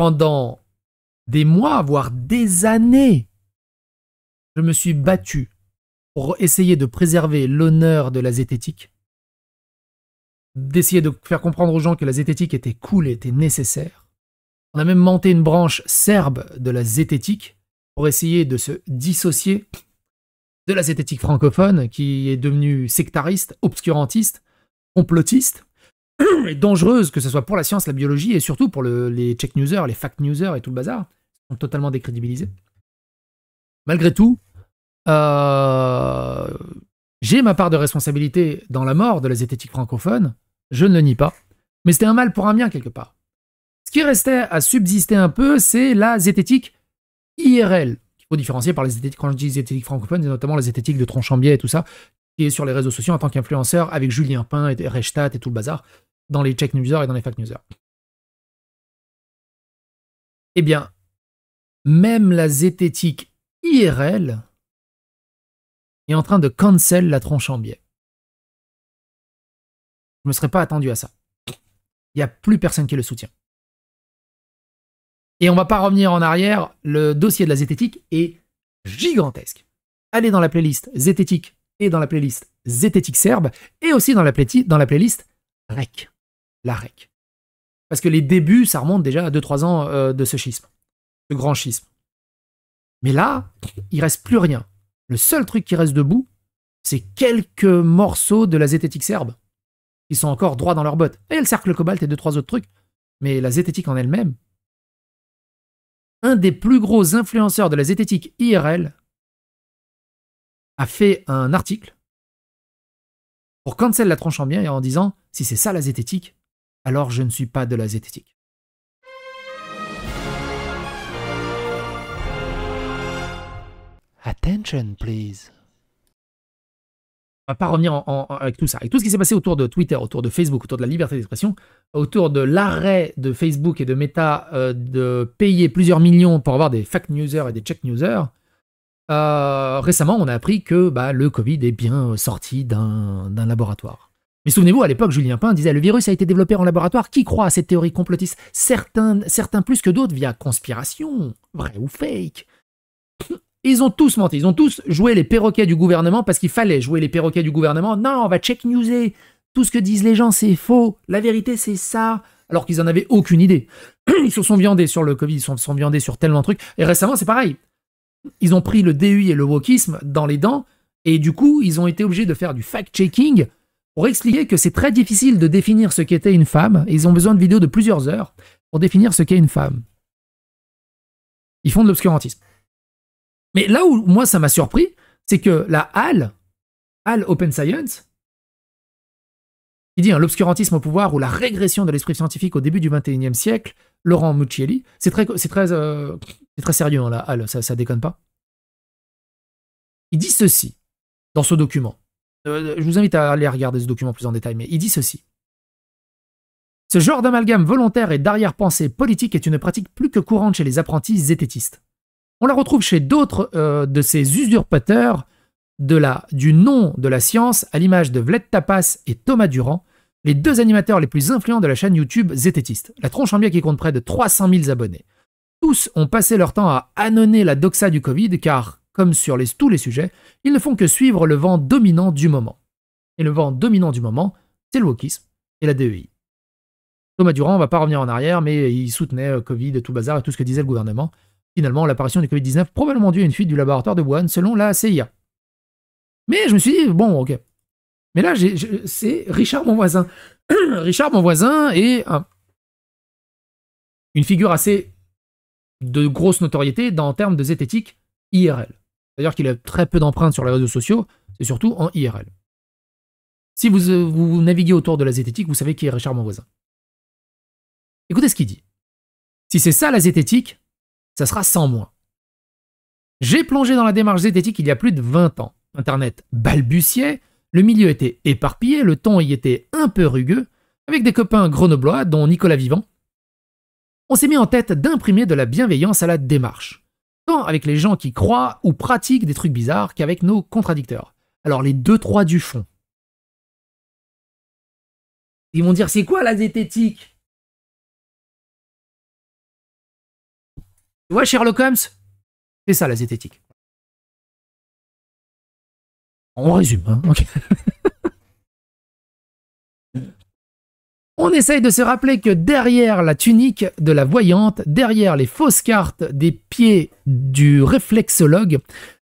pendant des mois, voire des années, je me suis battu pour essayer de préserver l'honneur de la zététique, d'essayer de faire comprendre aux gens que la zététique était cool et était nécessaire. On a même monté une branche serbe de la zététique pour essayer de se dissocier de la zététique francophone qui est devenue sectariste, obscurantiste, complotiste et dangereuse, que ce soit pour la science, la biologie et surtout pour les check newsers, les fact newsers et tout le bazar, sont totalement décrédibilisés. Malgré tout, j'ai ma part de responsabilité dans la mort de la zététique francophone, je ne le nie pas, mais c'était un mal pour un bien quelque part. Ce qui restait à subsister un peu, c'est la zététique IRL. Il faut différencier par les zététiques, quand je dis zététique francophone, c'est notamment la zététique de Tronchambier et tout ça, qui est sur les réseaux sociaux en tant qu'influenceur avec Julien Pain et Reichstadt et tout le bazar, dans les check newsers et dans les fact newsers. Eh bien, même la zététique IRL est en train de cancel la Tronchambier. Je ne me serais pas attendu à ça. Il n'y a plus personne qui le soutient. Et on ne va pas revenir en arrière, le dossier de la zététique est gigantesque. Allez dans la playlist zététique et dans la playlist zététique serbe et aussi dans la playlist REC, la REC. Parce que les débuts, ça remonte déjà à 2-3 ans de ce schisme, ce grand schisme. Mais là, il reste plus rien. Le seul truc qui reste debout, c'est quelques morceaux de la zététique serbe qui sont encore droits dans leurs bottes. Et le cercle cobalt et 2-3 autres trucs. Mais la zététique en elle-même, un des plus gros influenceurs de la zététique IRL a fait un article pour cancel la Tronchambier en disant « Si c'est ça la zététique, alors je ne suis pas de la zététique. » Attention, please. On va pas revenir avec tout ça. Avec tout ce qui s'est passé autour de Twitter, autour de Facebook, autour de la liberté d'expression, autour de l'arrêt de Facebook et de Meta de payer plusieurs millions pour avoir des fact newsers et des check newsers, récemment, on a appris que le Covid est bien sorti d'un laboratoire. Mais souvenez-vous, à l'époque, Julien Pain disait « Le virus a été développé en laboratoire. Qui croit à cette théorie complotiste ? Certains plus que d'autres via conspiration, vrai ou fake. » Ils ont tous menti, ils ont tous joué les perroquets du gouvernement parce qu'il fallait jouer les perroquets du gouvernement. Non, on va check newser. Tout ce que disent les gens, c'est faux. La vérité, c'est ça. Alors qu'ils n'en avaient aucune idée. Ils se sont viandés sur le Covid, ils se sont viandés sur tellement de trucs. Et récemment, c'est pareil. Ils ont pris le DEI et le wokisme dans les dents. Et du coup, ils ont été obligés de faire du fact-checking pour expliquer que c'est très difficile de définir ce qu'était une femme. Et ils ont besoin de vidéos de plusieurs heures pour définir ce qu'est une femme. Ils font de l'obscurantisme. Mais là où moi ça m'a surpris, c'est que la HAL Open Science, qui dit l'obscurantisme au pouvoir ou la régression de l'esprit scientifique au début du XXIe siècle, Laurent Muccielli, c'est très sérieux, hein, la HAL, ça déconne pas. Il dit ceci dans ce document. Je vous invite à aller regarder ce document plus en détail, mais il dit ceci. Ce genre d'amalgame volontaire et d'arrière-pensée politique est une pratique plus que courante chez les apprentis zététistes. On la retrouve chez d'autres de ces usurpateurs du nom de la science, à l'image de Vled Tapas et Thomas Durand, les deux animateurs les plus influents de la chaîne YouTube zététiste. La Tronchambier qui compte près de 300 000 abonnés. Tous ont passé leur temps à ânonner la doxa du Covid, car, comme sur tous les sujets, ils ne font que suivre le vent dominant du moment. Et le vent dominant du moment, c'est le wokisme et la DEI. Thomas Durand, on ne va pas revenir en arrière, mais il soutenait Covid, tout bazar et tout ce que disait le gouvernement. Finalement, l'apparition du Covid-19 probablement due à une fuite du laboratoire de Wuhan, selon la CIA. Mais je me suis dit, bon, ok. Mais là, c'est Richard mon voisin. Richard mon voisin est une figure assez de grosse notoriété en termes de zététique IRL. C'est-à-dire qu'il a très peu d'empreintes sur les réseaux sociaux, c'est surtout en IRL. Si vous naviguez autour de la zététique, vous savez qui est Richard mon voisin. Écoutez ce qu'il dit. Si c'est ça la zététique, ça sera sans moi. J'ai plongé dans la démarche zététique il y a plus de 20 ans. Internet balbutiait, le milieu était éparpillé, le ton y était un peu rugueux, avec des copains grenoblois, dont Nicolas Vivant. On s'est mis en tête d'imprimer de la bienveillance à la démarche, tant avec les gens qui croient ou pratiquent des trucs bizarres qu'avec nos contradicteurs. Alors les 2-3 du fond. Ils vont dire, c'est quoi la zététique ? Tu vois, Sherlock Holmes, c'est ça la zététique. On résume, hein. Okay. On essaye de se rappeler que derrière la tunique de la voyante, derrière les fausses cartes des pieds du réflexologue,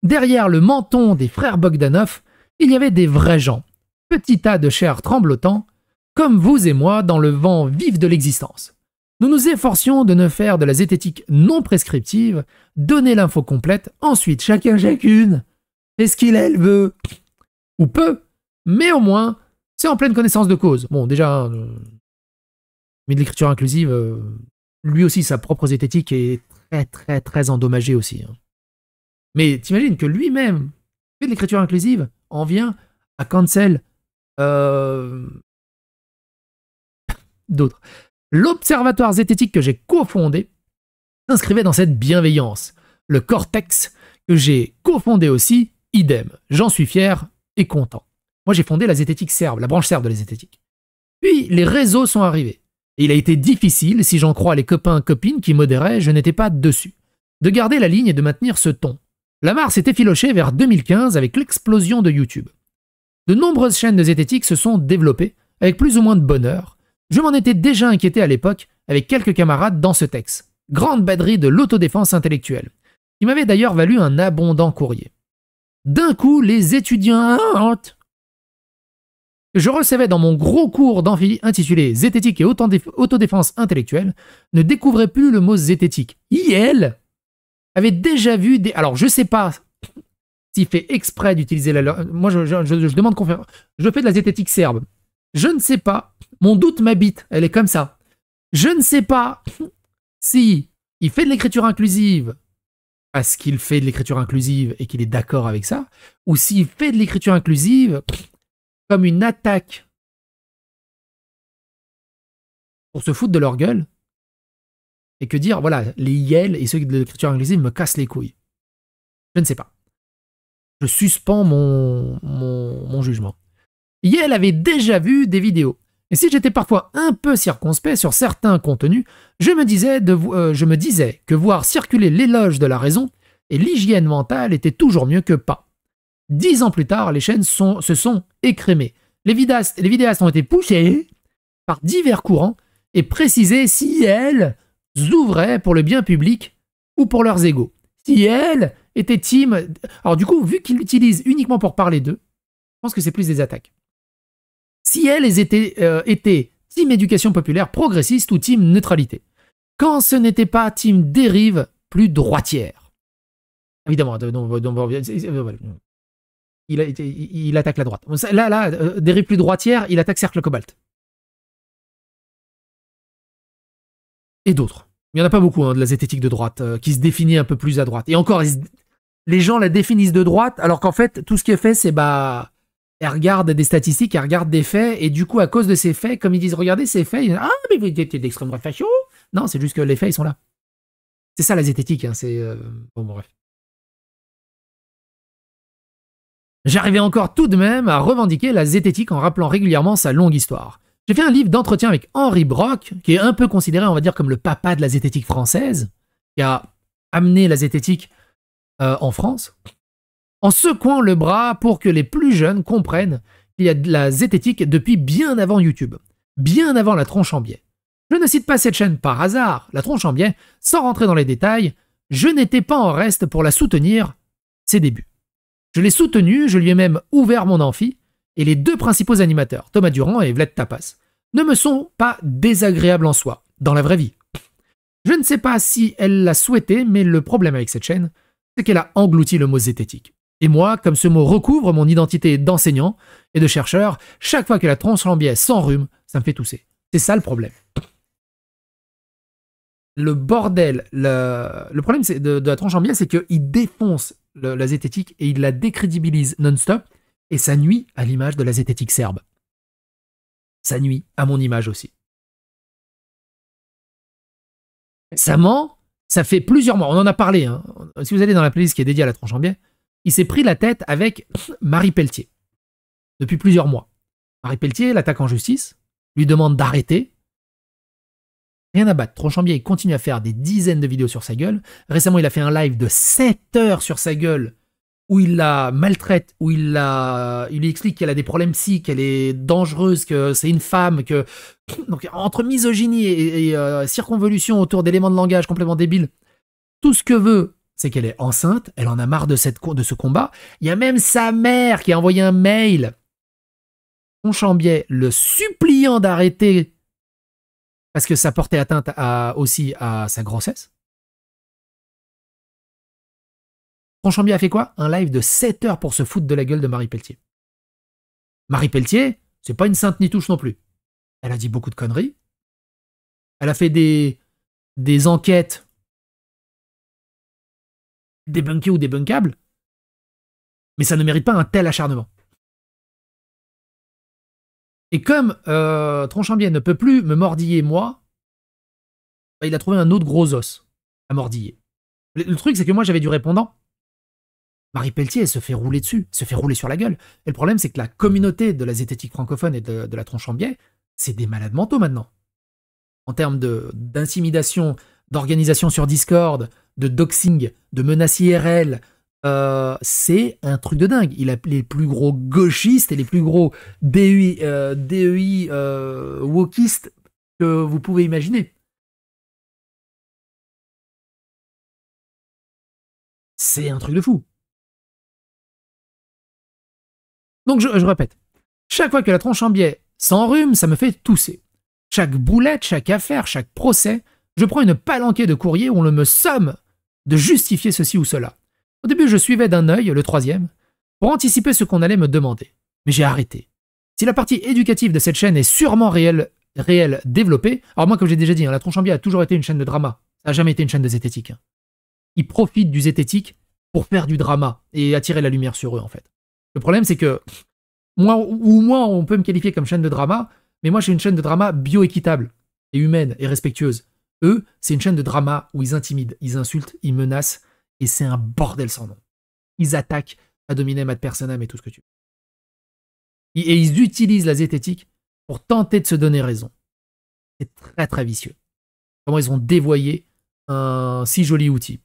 derrière le menton des frères Bogdanov, il y avait des vrais gens, petits tas de chair tremblotants, comme vous et moi dans le vent vif de l'existence. Nous nous efforcions de ne faire de la zététique non prescriptive, donner l'info complète, ensuite chacune fait ce qu'il elle veut, ou peut, mais au moins c'est en pleine connaissance de cause. Bon, déjà, mais de l'écriture inclusive, lui aussi, sa propre zététique est très endommagée aussi. Hein. Mais t'imagines que lui-même fait de l'écriture inclusive, en vient à cancel d'autres. L'observatoire zététique que j'ai cofondé s'inscrivait dans cette bienveillance. Le Cortex que j'ai cofondé aussi, idem. J'en suis fier et content. Moi, j'ai fondé la zététique serbe, la branche serbe de la zététique. Puis, les réseaux sont arrivés. Et il a été difficile, si j'en crois les copains-copines qui modéraient, je n'étais pas dessus, de garder la ligne et de maintenir ce ton. La mare s'est effilochée vers 2015 avec l'explosion de YouTube. De nombreuses chaînes de zététique se sont développées, avec plus ou moins de bonheur. Je m'en étais déjà inquiété à l'époque, avec quelques camarades dans ce texte. Grande baderie de l'autodéfense intellectuelle, qui m'avait d'ailleurs valu un abondant courrier. D'un coup, les étudiants que je recevais dans mon gros cours d'amphi intitulé Zététique et autodéfense intellectuelle ne découvraient plus le mot zététique. Il avait déjà vu des... Alors, je sais pas s'il fait exprès d'utiliser la... Moi, je demande conférence. Je fais de la zététique serbe. Je ne sais pas. Mon doute m'habite. Elle est comme ça. Je ne sais pas si il fait de l'écriture inclusive parce qu'il fait de l'écriture inclusive et qu'il est d'accord avec ça, ou s'il fait de l'écriture inclusive comme une attaque pour se foutre de leur gueule et que dire, voilà, les IEL et ceux de l'écriture inclusive me cassent les couilles. Je ne sais pas. Je suspends mon jugement. IEL avait déjà vu des vidéos. Et si j'étais parfois un peu circonspect sur certains contenus, je me disais que voir circuler l'éloge de la raison et l'hygiène mentale était toujours mieux que pas. 10 ans plus tard, les chaînes se sont écrémées. Les vidéastes ont été poussés par divers courants et précisé si elles ouvraient pour le bien public ou pour leurs égos. Si elles étaient team... Alors du coup, vu qu'ils l'utilisent uniquement pour parler d'eux, je pense que c'est plus des attaques. Si elles étaient team éducation populaire progressiste ou team neutralité. Quand ce n'était pas team dérive plus droitière. Évidemment, il attaque la droite. Là, dérive plus droitière, il attaque Cercle Cobalt. Et d'autres. Il n'y en a pas beaucoup de la zététique de droite qui se définit un peu plus à droite. Et encore, les gens la définissent de droite, alors qu'en fait, tout ce qui est fait, c'est elle regarde des statistiques, elle regarde des faits, et du coup, à cause de ces faits, comme ils disent, regardez ces faits, ils disent, ah, mais vous êtes d'extrême droite facho. Non, c'est juste que les faits, ils sont là. C'est ça la zététique, hein, c'est... Bon, bref. J'arrivais encore tout de même à revendiquer la zététique en rappelant régulièrement sa longue histoire. J'ai fait un livre d'entretien avec Henri Brock, qui est un peu considéré, on va dire, comme le papa de la zététique française, qui a amené la zététique en France, en secouant le bras pour que les plus jeunes comprennent qu'il y a de la zététique depuis bien avant YouTube, bien avant la tronche en biais. Je ne cite pas cette chaîne par hasard, la tronche en biais, sans rentrer dans les détails, je n'étais pas en reste pour la soutenir ses débuts. Je l'ai soutenue, je lui ai même ouvert mon amphi, et les deux principaux animateurs, Thomas Durand et Vlad Tapas, ne me sont pas désagréables en soi, dans la vraie vie. Je ne sais pas si elle l'a souhaité, mais le problème avec cette chaîne, c'est qu'elle a englouti le mot zététique. Et moi, comme ce mot recouvre mon identité d'enseignant et de chercheur, chaque fois que la tronche en biais s'enrhume, ça me fait tousser. C'est ça le problème. Le bordel, le problème de la tronche en biais, c'est qu'il défonce la zététique et il la décrédibilise non-stop, et ça nuit à l'image de la zététique serbe. Ça nuit à mon image aussi. Récemment, ça fait plusieurs mois, on en a parlé, hein. Si vous allez dans la playlist qui est dédiée à la tronche en biais, il s'est pris la tête avec Marie Pelletier, depuis plusieurs mois. Marie Pelletier l'attaque en justice, lui demande d'arrêter, Rien à battre. Tronchambier, il continue à faire des dizaines de vidéos sur sa gueule. Récemment, il a fait un live de 7 heures sur sa gueule où il la maltraite, où il lui explique qu'elle a des problèmes psy, qu'elle est dangereuse, que c'est une femme, que... Donc, entre misogynie et circonvolution autour d'éléments de langage complètement débiles, tout ce que veut, c'est qu'elle est enceinte, elle en a marre de ce combat. Il y a même sa mère qui a envoyé un mail, Tronchambier, le suppliant d'arrêter parce que ça portait atteinte aussi à sa grossesse. Tronchambier a fait quoi? Un live de 7 heures pour se foutre de la gueule de Marie Pelletier. Marie Pelletier, c'est pas une sainte ni touche non plus. Elle a dit beaucoup de conneries. Elle a fait des enquêtes débunkées ou débunkables, mais ça ne mérite pas un tel acharnement. Et comme Tronchambier ne peut plus me mordiller moi, bah, il a trouvé un autre gros os à mordiller. Le truc, c'est que moi, j'avais du répondant. Marie Pelletier, elle se fait rouler dessus, se fait rouler sur la gueule. Et le problème, c'est que la communauté de la zététique francophone et de la Tronchambier, c'est des malades mentaux maintenant. En termes d'intimidation, d'organisation sur Discord, de doxing, de menaces IRL, c'est un truc de dingue. Il a les plus gros gauchistes et les plus gros DEI wokistes que vous pouvez imaginer. C'est un truc de fou. Donc je répète, chaque fois que la Tronchambier s'enrhume, ça me fait tousser. Chaque boulette, chaque affaire, chaque procès, je prends une palanquée de courrier où on me somme de justifier ceci ou cela. Au début, je suivais d'un œil le troisième pour anticiper ce qu'on allait me demander. Mais j'ai arrêté. Si la partie éducative de cette chaîne est sûrement réelle développée, alors moi, comme j'ai déjà dit, la Tronchambier a toujours été une chaîne de drama. Ça n'a jamais été une chaîne de zététique. Ils profitent du zététique pour faire du drama et attirer la lumière sur eux, en fait. Le problème, c'est que moi, on peut me qualifier comme chaîne de drama, mais moi, j'ai une chaîne de drama bioéquitable et humaine et respectueuse. Eux, c'est une chaîne de drama où ils intimident, ils insultent, ils menacent, et c'est un bordel sans nom. Ils attaquent ad hominem, ad personam et tout ce que tu veux. Et ils utilisent la zététique pour tenter de se donner raison. C'est très très vicieux. Comment ils ont dévoyé un si joli outil.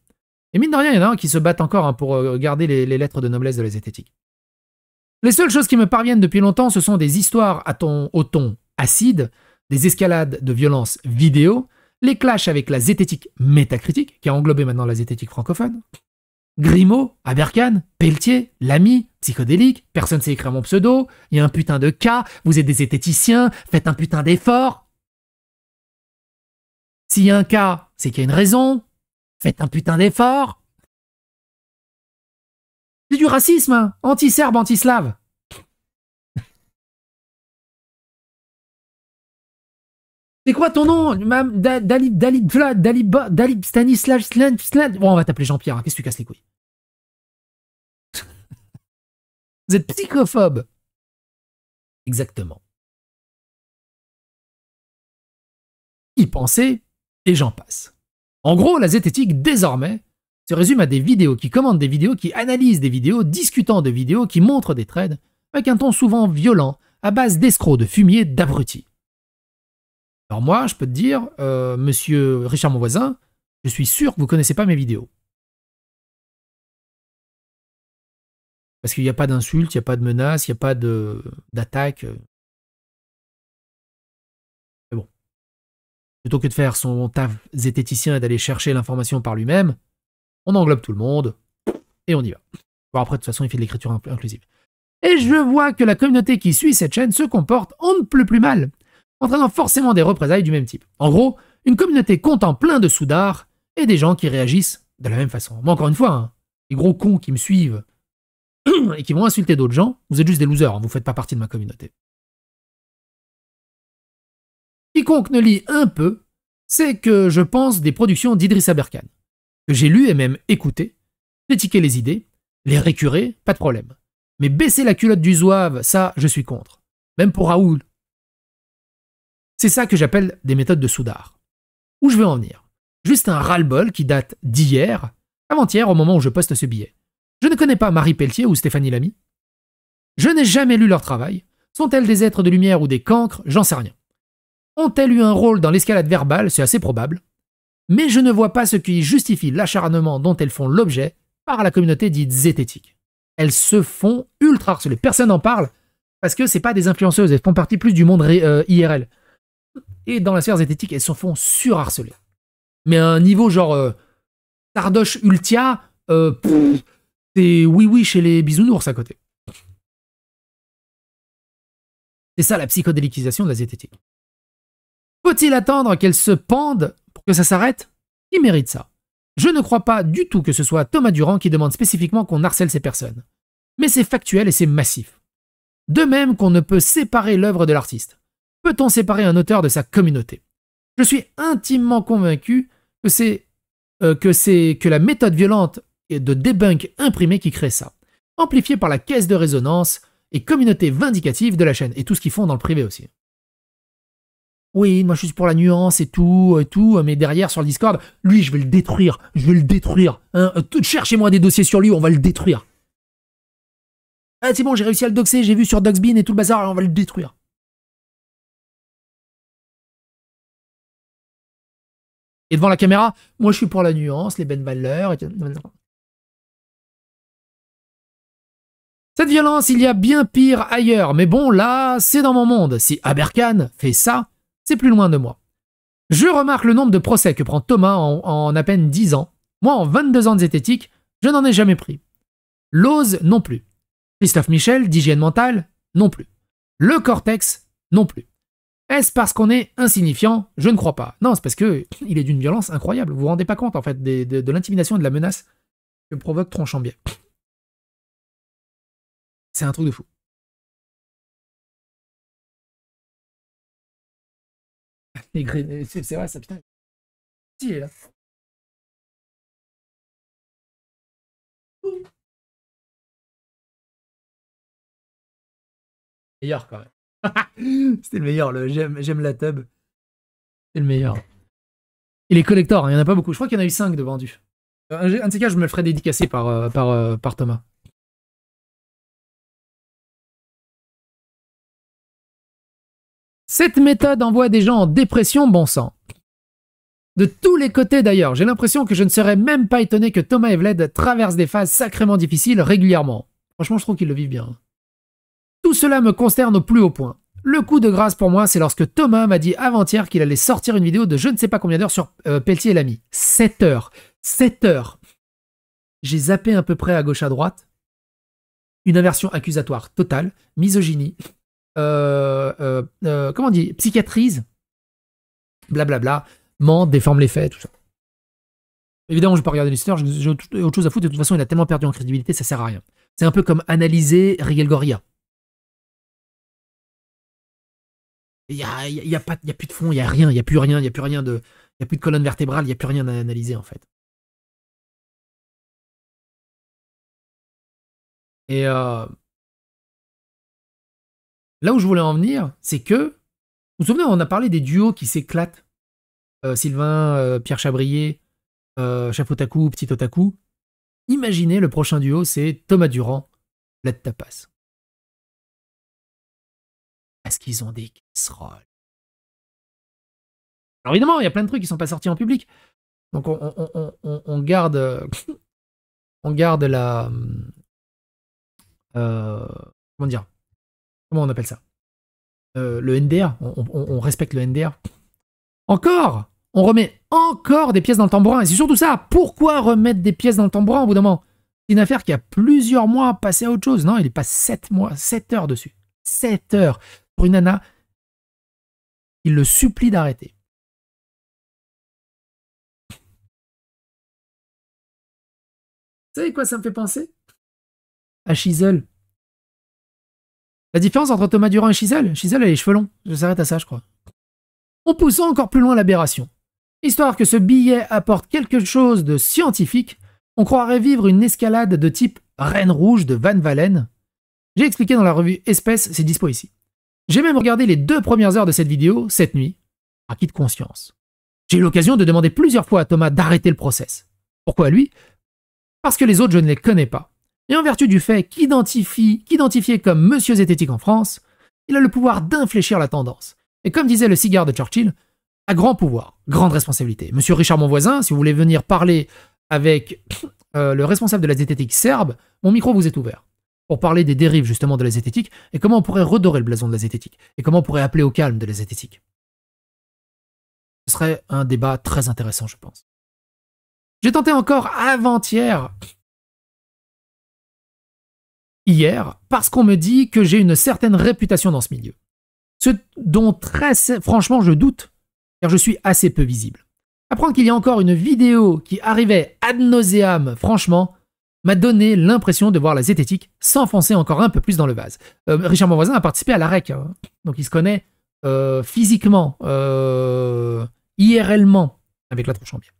Et mine de rien, il y en a un qui se battent encore pour garder les lettres de noblesse de la zététique. Les seules choses qui me parviennent depuis longtemps, ce sont des histoires au ton acide, des escalades de violence vidéo, les clashs avec la zététique métacritique, qui a englobé maintenant la zététique francophone, Grimaud, Aberkan, Pelletier, Lamy, psychodélique, personne sait écrire mon pseudo, il y a un putain de cas, vous êtes des zététiciens, faites un putain d'effort. S'il y a un cas, c'est qu'il y a une raison, faites un putain d'effort. C'est du racisme, hein, anti-serbe, anti-slave. C'est quoi ton nom? Dalib Stanislav. Bon, on va t'appeler Jean-Pierre, hein. Qu'est-ce que tu casses les couilles? Vous êtes psychophobe. Exactement. Y penser, et j'en passe. En gros, la zététique, désormais, se résume à des vidéos qui commandent des vidéos, qui analysent des vidéos, discutant de vidéos, qui montrent des trades, avec un ton souvent violent, à base d'escrocs, de fumier, d'abrutis. Alors moi, je peux te dire, monsieur Richard mon voisin, je suis sûr que vous ne connaissez pas mes vidéos. Parce qu'il n'y a pas d'insultes, il n'y a pas de menaces, il n'y a pas d'attaques. Mais bon. Plutôt que de faire son taf zététicien et d'aller chercher l'information par lui-même, on englobe tout le monde, et on y va. Bon, après, de toute façon, il fait de l'écriture inclusive. Et je vois que la communauté qui suit cette chaîne se comporte on ne peut plus mal, entraînant forcément des représailles du même type. En gros, une communauté comptant plein de soudards et des gens qui réagissent de la même façon. Moi, encore une fois, hein, les gros cons qui me suivent et qui vont insulter d'autres gens, vous êtes juste des losers, hein, vous ne faites pas partie de ma communauté. Quiconque ne lit un peu, c'est que je pense des productions d'Idriss Aberkan, que j'ai lu et même écouté, critiquer les idées, les récurer, pas de problème. Mais baisser la culotte du zouave, ça, je suis contre. Même pour Raoul. C'est ça que j'appelle des méthodes de soudard. Où je veux en venir? Juste un ras-le-bol qui date d'hier, avant-hier au moment où je poste ce billet. Je ne connais pas Marie Pelletier ou Stéphanie Lamy. Je n'ai jamais lu leur travail. Sont-elles des êtres de lumière ou des cancres? J'en sais rien. Ont-elles eu un rôle dans l'escalade verbale? C'est assez probable. Mais je ne vois pas ce qui justifie l'acharnement dont elles font l'objet par la communauté dite zététique. Elles se font ultra harceler. Personne n'en parle parce que c'est pas des influenceuses, elles font partie plus du monde IRL. Et dans la sphère zététique, elles se font surharceler. Mais à un niveau genre Tardoche Ultia, c'est oui chez les bisounours à côté. C'est ça la psychodéliquisation de la zététique. Faut-il attendre qu'elles se pendent pour que ça s'arrête? Qui mérite ça? Je ne crois pas du tout que ce soit Thomas Durand qui demande spécifiquement qu'on harcèle ces personnes. Mais c'est factuel et c'est massif. De même qu'on ne peut séparer l'œuvre de l'artiste. Peut-on séparer un auteur de sa communauté? Je suis intimement convaincu que c'est la méthode violente de debunk imprimé qui crée ça, amplifiée par la caisse de résonance et communauté vindicative de la chaîne, et tout ce qu'ils font dans le privé aussi. Oui, moi je suis pour la nuance et tout, mais derrière sur le Discord, lui je vais le détruire, hein. Cherchez-moi des dossiers sur lui, on va le détruire. Ah c'est bon, j'ai réussi à le doxer, j'ai vu sur Doxbean et tout le bazar, alors on va le détruire. Et devant la caméra, moi je suis pour la nuance, les bonnes valeurs. Cette violence, il y a bien pire ailleurs, mais bon là, c'est dans mon monde. Si Aberkan fait ça, c'est plus loin de moi. Je remarque le nombre de procès que prend Thomas en à peine 10 ans. Moi, en 22 ans de zététique, je n'en ai jamais pris. Lose, non plus. Christophe Michel, d'hygiène mentale, non plus. Le Cortex, non plus. Est-ce parce qu'on est insignifiant? Je ne crois pas. Non, c'est parce qu'il est d'une violence incroyable. Vous vous rendez pas compte, en fait, de l'intimidation et de la menace que provoque Tronchambier. C'est un truc de fou. C'est vrai, ça, putain. Il est là. Meilleur, quand même. C'était le meilleur, j'aime la tub. C'est le meilleur. Il est collector, hein, il n'y en a pas beaucoup. Je crois qu'il y en a eu 5 de vendus. Un de ces cas, je me le ferai dédicacer par Thomas. Cette méthode envoie des gens en dépression, bon sang. De tous les côtés d'ailleurs, j'ai l'impression que je ne serais même pas étonné que Thomas Evled traverse des phases sacrément difficiles régulièrement. Franchement, je trouve qu'il le vit bien. Tout cela me consterne au plus haut point. Le coup de grâce pour moi, c'est lorsque Thomas m'a dit avant-hier qu'il allait sortir une vidéo de je ne sais pas combien d'heures sur Pelletier et l'ami. 7 heures. 7 heures. J'ai zappé à peu près à gauche à droite. Une inversion accusatoire totale. Misogynie. Comment on dit? Psychiatrise. Blablabla. Ment, déforme les faits, tout ça. Évidemment, je ne vais pas regarder l'histoire, j'ai autre chose à foutre. De toute façon, il a tellement perdu en crédibilité, ça sert à rien. C'est un peu comme analyser Rigel Goria. Il y a plus de fond, il n'y a rien, il n'y a plus rien, il n'y a plus de colonne vertébrale, il n'y a plus rien à analyser en fait. Et là où je voulais en venir, c'est que, vous vous souvenez, on a parlé des duos qui s'éclatent. Sylvain, Pierre Chabrier, Chef Otaku, Petit Otaku. Imaginez le prochain duo, c'est Thomas Durand, Vlad Tapas. Parce qu'ils ont des casseroles. Alors évidemment, il y a plein de trucs qui sont pas sortis en public. Donc on garde on garde la comment dire, comment on appelle ça, le NDR, on respecte le NDR. Encore, on remet encore des pièces dans le tambourin, et c'est surtout ça. Pourquoi remettre des pièces dans le tambourin au bout d'un moment? C'est une affaire qui a plusieurs mois passé à autre chose. Non, il est pas 7 mois, 7 heures dessus. 7 heures pour une nana. Il le supplie d'arrêter. Vous savez quoi ça me fait penser? À Chisel. La différence entre Thomas Durand et Chisel, Chisel a les cheveux longs. Je s'arrête à ça, je crois. En poussant encore plus loin l'aberration. Histoire que ce billet apporte quelque chose de scientifique, on croirait vivre une escalade de type Reine Rouge de Van Valen. J'ai expliqué dans la revue Espèce, c'est dispo ici. J'ai même regardé les 2 premières heures de cette vidéo, cette nuit, acquis de conscience. J'ai eu l'occasion de demander plusieurs fois à Thomas d'arrêter le process. Pourquoi lui? Parce que les autres, je ne les connais pas. Et en vertu du fait qu'identifié comme Monsieur Zététique en France, il a le pouvoir d'infléchir la tendance. Et comme disait le cigare de Churchill, à grand pouvoir, grande responsabilité. Monsieur Richard Monvoisin, si vous voulez venir parler avec le responsable de la zététique serbe, mon micro vous est ouvert. Pour parler des dérives justement de la zététique et comment on pourrait redorer le blason de la zététique et comment on pourrait appeler au calme de la zététique. Ce serait un débat très intéressant, je pense. J'ai tenté encore avant-hier, hier, parce qu'on me dit que j'ai une certaine réputation dans ce milieu. Ce dont très franchement je doute, car je suis assez peu visible. Apprendre qu'il y a encore une vidéo qui arrivait ad nauseam, franchement, m'a donné l'impression de voir la zététique s'enfoncer encore un peu plus dans le vase. Richard Monvoisin a participé à la REC, hein, donc il se connaît physiquement, IRLement, avec la tronche en biais.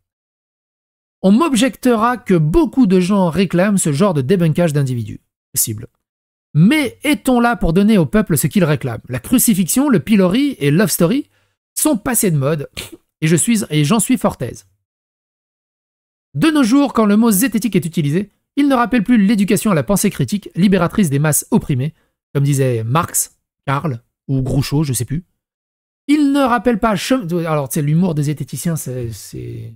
On m'objectera que beaucoup de gens réclament ce genre de débunkage d'individus. Possible. Mais est-on là pour donner au peuple ce qu'il réclame? La crucifixion, le pilori et love story sont passés de mode, et j'en suis fort aise. De nos jours, quand le mot zététique est utilisé, il ne rappelle plus l'éducation à la pensée critique, libératrice des masses opprimées, comme disait Marx, Karl, ou Groucho, je sais plus. Il ne rappelle pas alors, c'est l'humour des zététiciens, c'est...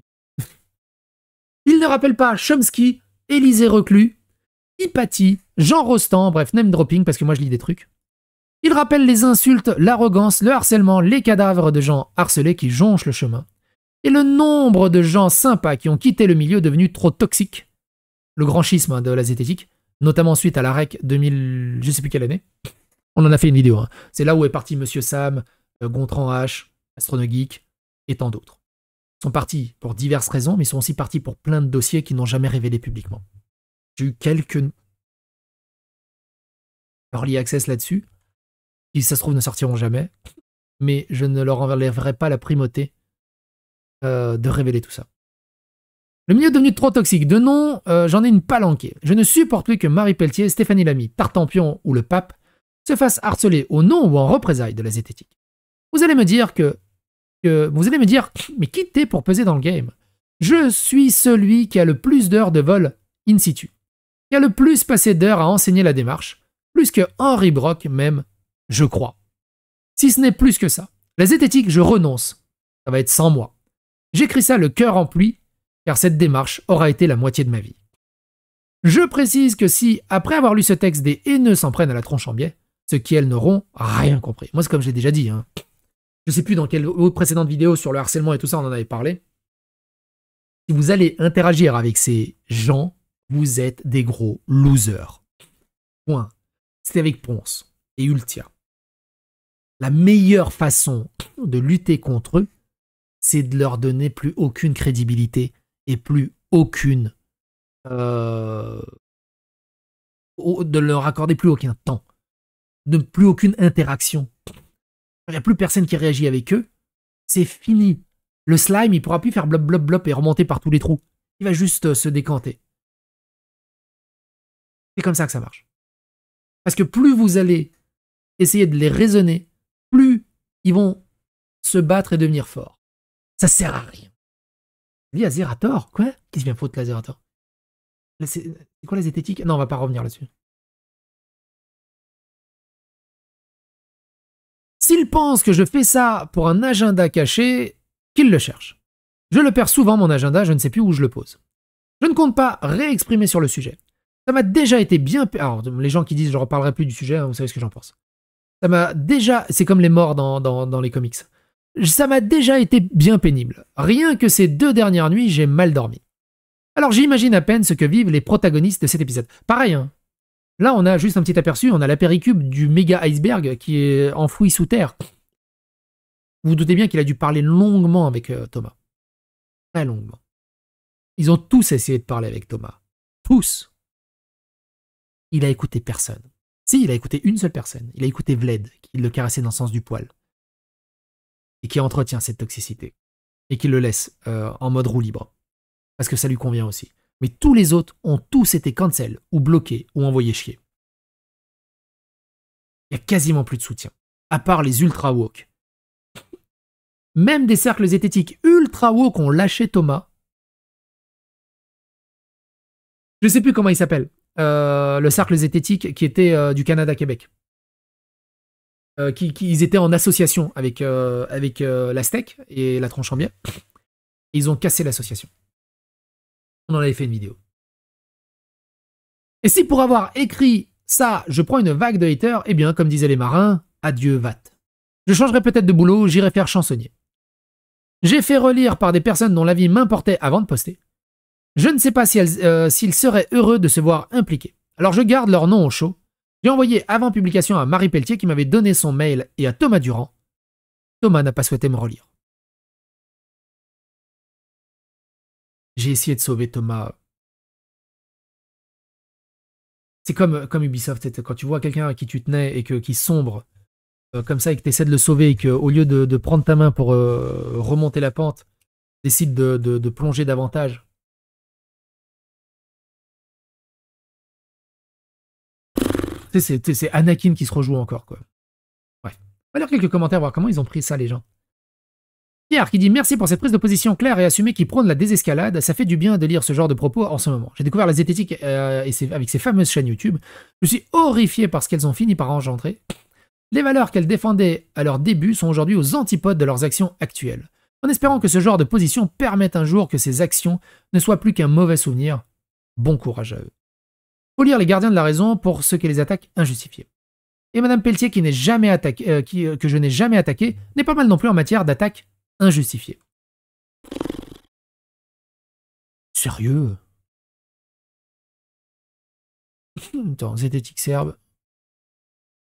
Il ne rappelle pas Chomsky, Élisée Reclus, Hypatie, Jean Rostand, bref, name dropping, parce que moi je lis des trucs. Il rappelle les insultes, l'arrogance, le harcèlement, les cadavres de gens harcelés qui jonchent le chemin, et le nombre de gens sympas qui ont quitté le milieu devenu trop toxique. Le grand schisme de la zététique, notamment suite à la REC 2000, je sais plus quelle année. On en a fait une vidéo. Hein. C'est là où est parti Monsieur Sam, Gontran H, Astronogeek et tant d'autres. Ils sont partis pour diverses raisons, mais ils sont aussi partis pour plein de dossiers qu'ils n'ont jamais révélés publiquement. J'ai eu quelques early access là-dessus, qui, ça se trouve, ne sortiront jamais, mais je ne leur enlèverai pas la primauté de révéler tout ça. Le milieu est devenu trop toxique. De nom, j'en ai une palanquée. Je ne supporte plus que Marie Pelletier, Stéphanie Lamy, Tartampion ou le pape se fassent harceler au nom ou en représailles de la zététique. Vous allez me dire mais qui t'es pour peser dans le game? Je suis celui qui a le plus d'heures de vol in situ, qui a le plus passé d'heures à enseigner la démarche, plus que Henri Brock même, je crois. Si ce n'est plus que ça, la zététique, je renonce. Ça va être sans moi. J'écris ça le cœur rempli, car cette démarche aura été la moitié de ma vie. Je précise que si, après avoir lu ce texte, des haineux s'en prennent à la tronche en biais, ceux qui, elles, n'auront rien compris. Moi, c'est comme j'ai déjà dit. Hein. Je sais plus dans quelle précédente vidéo sur le harcèlement et tout ça, on en avait parlé. Si vous allez interagir avec ces gens, vous êtes des gros losers. Point. C'était avec Ponce et Ultia. La meilleure façon de lutter contre eux, c'est de leur donner plus aucune crédibilité et plus aucune... de leur accorder plus aucun temps. De plus aucune interaction. Il n'y a plus personne qui réagit avec eux. C'est fini. Le slime, il ne pourra plus faire blop blop blop et remonter par tous les trous. Il va juste se décanter. C'est comme ça que ça marche. Parce que plus vous allez essayer de les raisonner, plus ils vont se battre et devenir forts. Ça sert à rien. Lié à Zerator? Quoi? Qu'est-ce qui vient foutre la Zerator? C'est quoi la zététique? Non, on va pas revenir là-dessus. S'ils pensent que je fais ça pour un agenda caché, qu'ils le cherchent. Je le perds souvent, mon agenda, je ne sais plus où je le pose. Je ne compte pas réexprimer sur le sujet. Ça m'a déjà été bien... Alors, les gens qui disent je ne reparlerai plus du sujet, hein, vous savez ce que j'en pense. Ça m'a déjà... C'est comme les morts dans les comics. Ça m'a déjà été bien pénible. Rien que ces 2 dernières nuits, j'ai mal dormi. Alors j'imagine à peine ce que vivent les protagonistes de cet épisode. Pareil, hein. Là, on a juste un petit aperçu, on a la péricube du méga iceberg qui est enfoui sous terre. Vous vous doutez bien qu'il a dû parler longuement avec Thomas. Très longuement. Ils ont tous essayé de parler avec Thomas. Tous. Il a écouté personne. Si, il a écouté une seule personne. Il a écouté Vled, qui le caressait dans le sens du poil. Et qui entretient cette toxicité. Et qui le laisse en mode roue libre. Parce que ça lui convient aussi. Mais tous les autres ont tous été cancel, ou bloqués, ou envoyés chier. Il n'y a quasiment plus de soutien. À part les ultra woke. Même des cercles zététiques ultra woke ont lâché Thomas. Je ne sais plus comment il s'appelle. Le cercle zététique qui était du Canada-Québec. Ils étaient en association avec, la steak et la tronche en biais. Et ils ont cassé l'association. On en avait fait une vidéo. Et si pour avoir écrit ça, je prends une vague de haters, eh bien, comme disaient les marins, adieu vat. Je changerai peut-être de boulot, j'irai faire chansonnier. J'ai fait relire par des personnes dont l'avis m'importait avant de poster. Je ne sais pas s'ils seraient heureux de se voir impliqués. Alors je garde leur nom au chaud. J'ai envoyé avant publication à Marie Pelletier qui m'avait donné son mail et à Thomas Durand. Thomas n'a pas souhaité me relire. J'ai essayé de sauver Thomas. C'est comme Ubisoft, quand tu vois quelqu'un à qui tu tenais et qui sombre comme ça et que tu essaies de le sauver et qu'au lieu de prendre ta main pour remonter la pente, décide de plonger davantage. C'est Anakin qui se rejoue encore, quoi. Bref. On va lire quelques commentaires, voir comment ils ont pris ça, les gens. Pierre qui dit merci pour cette prise de position claire et assumée qui prône la désescalade. Ça fait du bien de lire ce genre de propos en ce moment. J'ai découvert la zététique avec ses fameuses chaînes YouTube. Je suis horrifié par ce qu'elles ont fini par engendrer. Les valeurs qu'elles défendaient à leur début sont aujourd'hui aux antipodes de leurs actions actuelles. En espérant que ce genre de position permette un jour que ces actions ne soient plus qu'un mauvais souvenir. Bon courage à eux. Faut lire les gardiens de la raison pour ceux qui les attaquent injustifiés. Et Madame Pelletier, que je n'ai jamais attaqué, n'est pas mal non plus en matière d'attaque injustifiée. Sérieux? Attends, zététique serbe.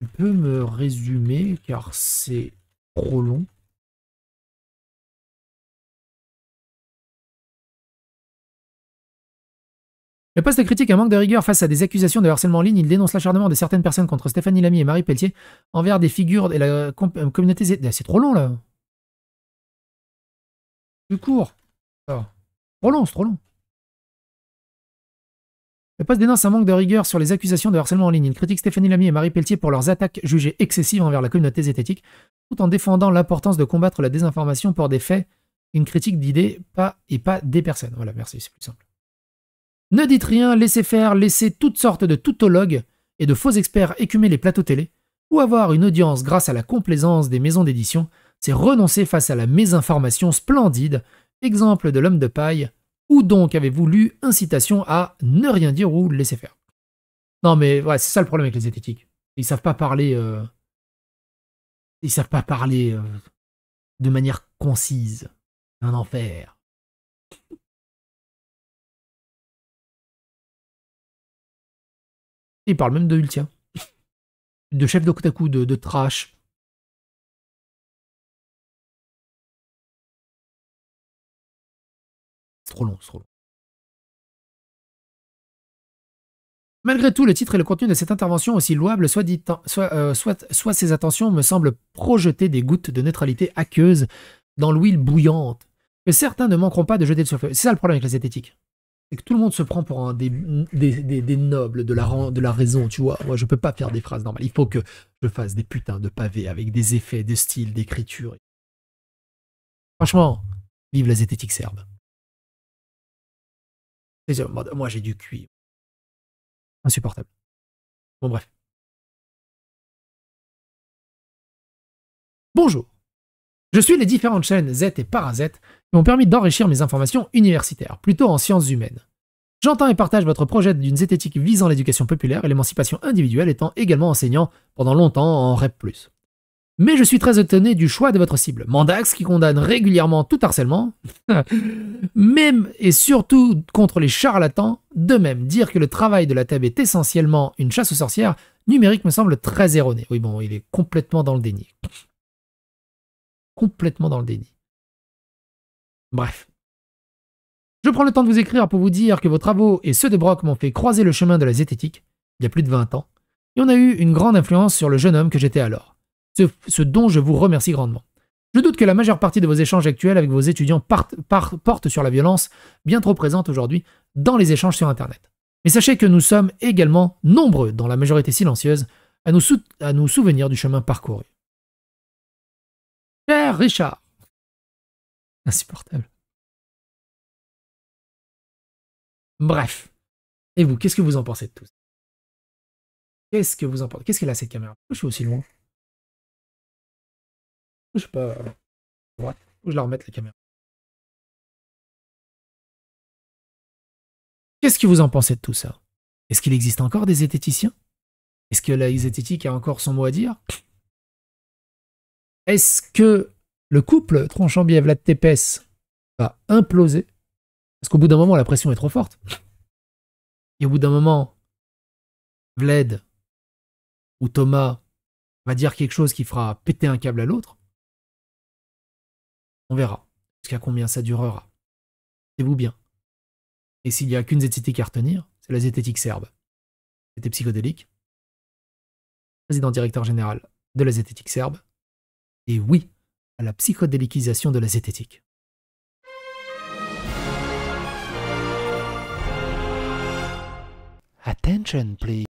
Tu peux me résumer car c'est trop long. Le poste critique un manque de rigueur face à des accusations de harcèlement en ligne. Il dénonce l'acharnement de certaines personnes contre Stéphanie Lamy et Marie Pelletier envers des figures de la communauté. C'est trop long là. Plus court. Oh. Trop long, c'est trop long. Le poste dénonce un manque de rigueur sur les accusations de harcèlement en ligne. Il critique Stéphanie Lamy et Marie Pelletier pour leurs attaques jugées excessives envers la communauté zététique, tout en défendant l'importance de combattre la désinformation pour des faits, une critique d'idées et pas des personnes. Voilà, merci, c'est plus simple. Ne dites rien, laissez faire, laissez toutes sortes de tautologues et de faux experts écumer les plateaux télé, ou avoir une audience grâce à la complaisance des maisons d'édition, c'est renoncer face à la mésinformation splendide, exemple de l'homme de paille. Où donc avez-vous lu incitation à ne rien dire ou laisser faire? Non mais ouais, c'est ça le problème avec les zététiques. Ils savent pas parler. Ils savent pas parler de manière concise. Un enfer. Ils parlent même de Ultia. De chef d'Oktaku, de trash. C'est trop long, c'est trop long. Malgré tout, le titre et le contenu de cette intervention, aussi louable soit ces attentions me semblent projeter des gouttes de neutralité aqueuse dans l'huile bouillante, que certains ne manqueront pas de jeter sur le feu. C'est ça le problème avec la zététique. C'est que tout le monde se prend pour des nobles de la raison, tu vois. Moi, je peux pas faire des phrases normales. Il faut que je fasse des putains de pavés avec des effets, de style, d'écriture. Franchement, vive la zététique serbe. Moi, j'ai du cuir. Insupportable. Bon, bref. Bonjour. Je suis les différentes chaînes Z et Parazet qui m'ont permis d'enrichir mes informations universitaires, plutôt en sciences humaines. J'entends et partage votre projet d'une zététique visant l'éducation populaire et l'émancipation individuelle, étant également enseignant pendant longtemps en REP+. Mais je suis très étonné du choix de votre cible, Mandax, qui condamne régulièrement tout harcèlement, même et surtout contre les charlatans. De même, dire que le travail de la TAB est essentiellement une chasse aux sorcières numérique me semble très erroné. Oui, bon, il est complètement dans le déni. Complètement dans le déni. Bref. Je prends le temps de vous écrire pour vous dire que vos travaux et ceux de Brock m'ont fait croiser le chemin de la zététique, il y a plus de 20 ans, et on a eu une grande influence sur le jeune homme que j'étais alors, ce dont je vous remercie grandement. Je doute que la majeure partie de vos échanges actuels avec vos étudiants portent sur la violence, bien trop présente aujourd'hui dans les échanges sur Internet. Mais sachez que nous sommes également nombreux, dans la majorité silencieuse, à nous souvenir du chemin parcouru. Cher Richard. Insupportable. Bref. Et vous, qu'est-ce que vous en pensez de tout ça? Qu'est-ce que vous en pensez? Qu'est-ce qu'elle a cette caméra? Pourquoi je suis aussi loin? Je sais pas. Ouais. Faut que je la remette la caméra. Qu'est-ce que vous en pensez de tout ça? Est-ce qu'il existe encore des zététiciens? Est-ce que la zététique a encore son mot à dire? Est-ce que le couple Tronchambier-Vlad Tepes va imploser? Parce qu'au bout d'un moment, la pression est trop forte. Et au bout d'un moment, Vlad ou Thomas va dire quelque chose qui fera péter un câble à l'autre. On verra. Jusqu'à combien ça durera. C'est-vous bien. Et s'il n'y a qu'une zététique à retenir, c'est la zététique serbe. C'était Psychodélique, président directeur général de la zététique serbe. Et oui, à la psychodéliquisation de la zététique. Attention, please.